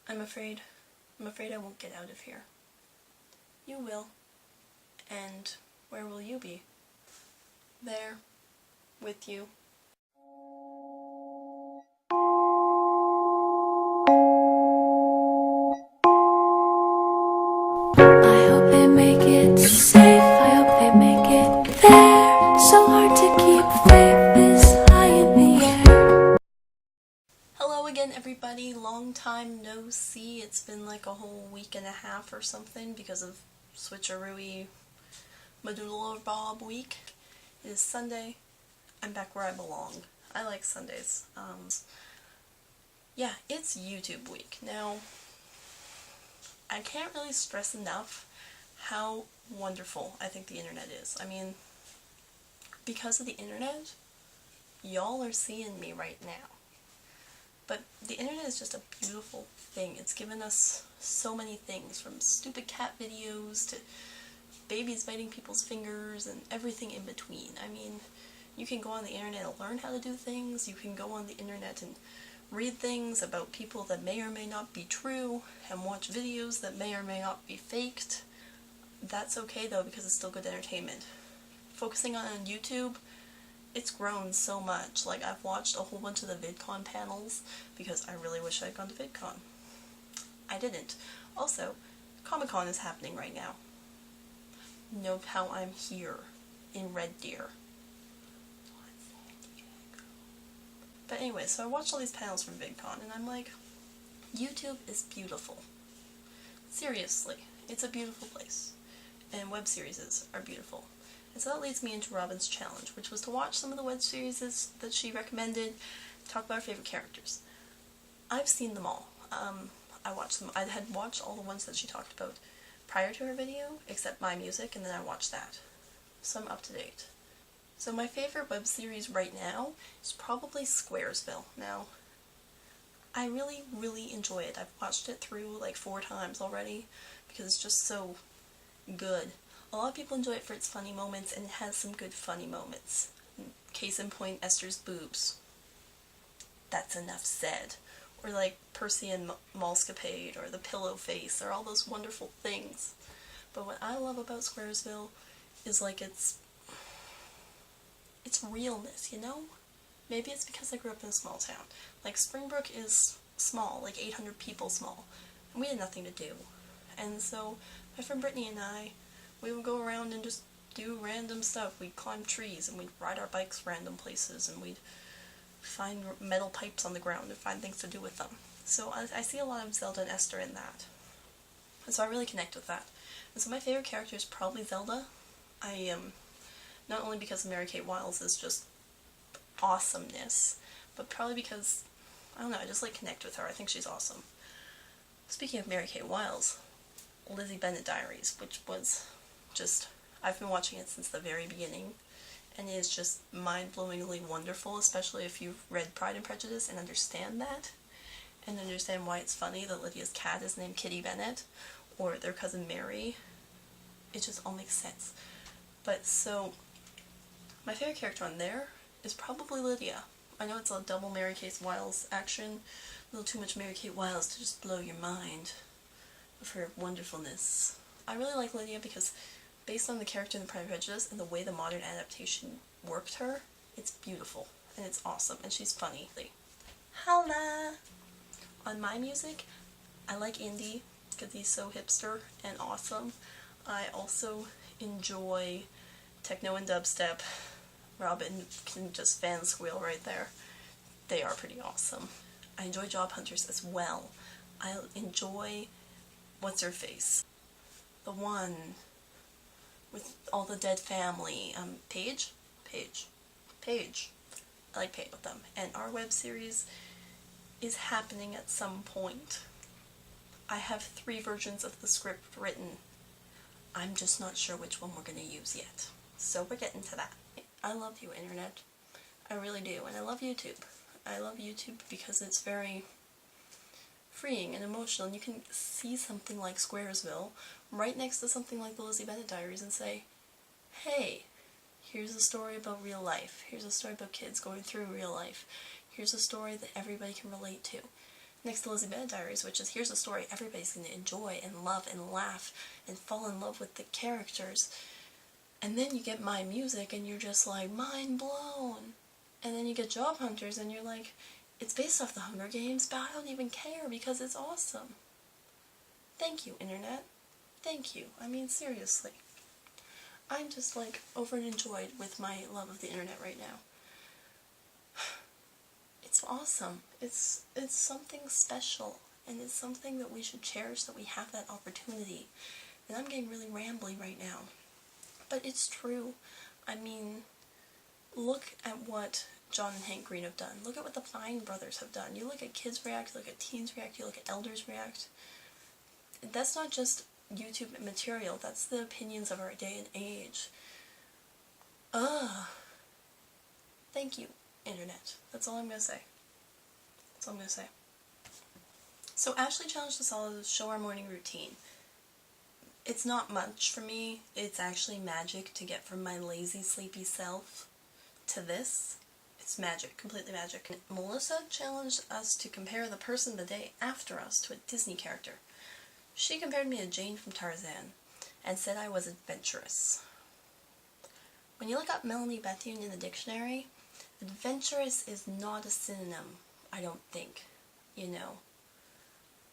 I'm afraid I won't get out of here. You will. And where will you be? There, with you. I hope they make it safe, I hope they make it there. So hard to keep faith this high in the air. Hello again, everybody. Long time no see. It's been like a whole week and a half or something because of switcheroo-y Medulla Bob week. It is Sunday. I'm back where I belong. I like Sundays. Yeah, it's YouTube week. Now, I can't really stress enough how wonderful I think the internet is. I mean, because of the internet, y'all are seeing me right now. But the internet is just a beautiful thing. It's given us so many things, from stupid cat videos to babies biting people's fingers and everything in between. I mean, you can go on the internet and learn how to do things. You can go on the internet and read things about people that may or may not be true, and watch videos that may or may not be faked. That's okay though, because it's still good entertainment. Focusing on YouTube, it's grown so much. Like, I've watched a whole bunch of the VidCon panels because I really wish I'd gone to VidCon. I didn't. Also, Comic-Con is happening right now. Note how I'm here in Red Deer. But anyway, so I watched all these panels from VidCon and I'm like, YouTube is beautiful. Seriously, it's a beautiful place. And web series are beautiful. And so that leads me into Robin's challenge, which was to watch some of the web series that she recommended, talk about her favorite characters. I've seen them all. I watched them. I had watched all the ones that she talked about prior to her video, except My Music, and then I watched that. So I'm up to date. So my favorite web series right now is probably Squaresville. Now, I really, really enjoy it. I've watched it through like 4 times already because it's just so good. A lot of people enjoy it for its funny moments, and it has some good funny moments. Case in point, Esther's boobs. That's enough said. Or like Percy and Malscapade, or the pillow face, or all those wonderful things. But what I love about Squaresville is like its realness, you know? Maybe it's because I grew up in a small town. Like, Springbrook is small, like 800 people small, and we had nothing to do. And so my friend Brittany and I, we would go around and just do random stuff. We'd climb trees, and we'd ride our bikes random places, and we'd find metal pipes on the ground and find things to do with them. So I see a lot of Zelda and Esther in that. And so I really connect with that. And so my favorite character is probably Zelda. Not only because Mary-Kate Wiles is just awesomeness, but probably because, I don't know, I just like connect with her. I think she's awesome. Speaking of Mary-Kate Wiles, Lizzie Bennet Diaries, which was just, I've been watching it since the very beginning, and it is just mind-blowingly wonderful, especially if you've read Pride and Prejudice and understand that, and understand why it's funny that Lydia's cat is named Kitty Bennet, or their cousin Mary. It just all makes sense. But so, my favorite character on there is probably Lydia. I know it's a double Mary-Kate Wiles action, a little too much Mary-Kate Wiles to just blow your mind of her wonderfulness. I really like Lydia because, based on the character in the Pride and Prejudice and the way the modern adaptation worked her, it's beautiful, and it's awesome, and she's funny. Holla! On My Music, I like Indy, because he's so hipster and awesome. I also enjoy techno and dubstep. Robin can just fan squeal right there. They are pretty awesome. I enjoy Job Hunters as well. I enjoy What's-Her-Face? The one with all the dead family. Paige? Paige. I like Paige with them. And our web series is happening at some point. I have 3 versions of the script written. I'm just not sure which one we're going to use yet. So we're getting to that. I love you, Internet. I really do. And I love YouTube. I love YouTube because it's very freeing and emotional. And you can see something like Squaresville right next to something like the Lizzie Bennet Diaries and say, hey, here's a story about real life. Here's a story about kids going through real life. Here's a story that everybody can relate to. next to Lizzie Bennet Diaries, which is here's a story everybody's going to enjoy and love and laugh and fall in love with the characters. And then you get My Music and you're just like, mind blown. And then you get Job Hunters and you're like, it's based off the Hunger Games, but I don't even care because it's awesome. Thank you, Internet. Thank you. I mean, seriously. I'm just like over and enjoyed with my love of the Internet right now. It's awesome. It's something special, and it's something that we should cherish, that we have that opportunity. And I'm getting really rambly right now. But it's true. I mean, look at what John and Hank Green have done. Look at what the Fine Brothers have done. You look at kids react, you look at teens react, you look at elders react. That's not just YouTube material, that's the opinions of our day and age. Thank you, Internet. That's all I'm gonna say. That's all I'm gonna say. So Ashley challenged us all to show our morning routine. It's not much for me. It's actually magic to get from my lazy, sleepy self to this. It's magic, completely magic. Melissa challenged us to compare the person the day after us to a Disney character. She compared me to Jane from Tarzan and said I was adventurous. When you look up Melanie Bethune in the dictionary, adventurous is not a synonym, I don't think. You know,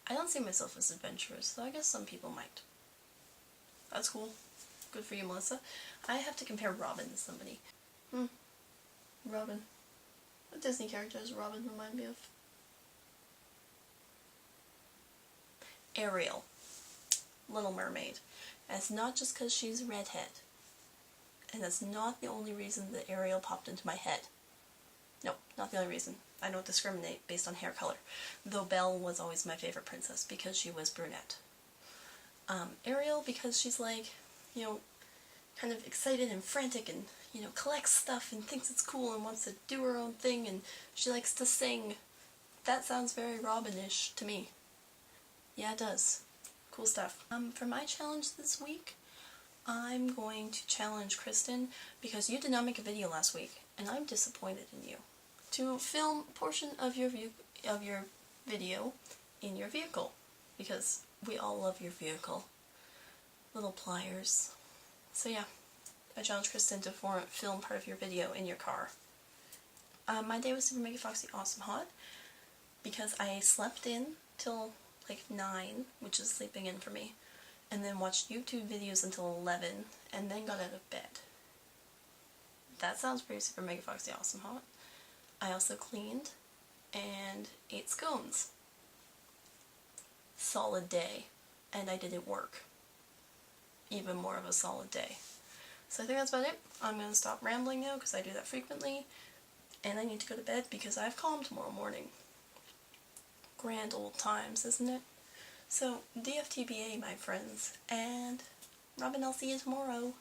I don't see myself as adventurous, though I guess some people might. That's cool. Good for you, Melissa. I have to compare Robin to somebody. Robin. What Disney character does Robin remind me of? Ariel. Little Mermaid. And it's not just because she's a redhead. And that's not the only reason that Ariel popped into my head. No, not the only reason. I don't discriminate based on hair color. Though Belle was always my favorite princess because she was brunette. Ariel because she's like, you know, kind of excited and frantic and, you know, collects stuff and thinks it's cool and wants to do her own thing and she likes to sing. That sounds very Robin-ish to me. Yeah, it does. Cool stuff. For my challenge this week, I'm going to challenge Kristen because you did not make a video last week and I'm disappointed in you. To film a portion of your video in your vehicle because we all love your vehicle. Little pliers. So yeah, I challenged Kristen to film part of your video in your car. My day was Super Mega Foxy Awesome Hot because I slept in till like 9, which is sleeping in for me, and then watched YouTube videos until 11, and then got out of bed. That sounds pretty Super Mega Foxy Awesome Hot. I also cleaned and ate scones. Solid day, and I didn't work. Even more of a solid day. So I think that's about it. I'm going to stop rambling now because I do that frequently, and I need to go to bed because I have comm tomorrow morning. Grand old times, isn't it? So, DFTBA, my friends, and Robin, I'll see you tomorrow.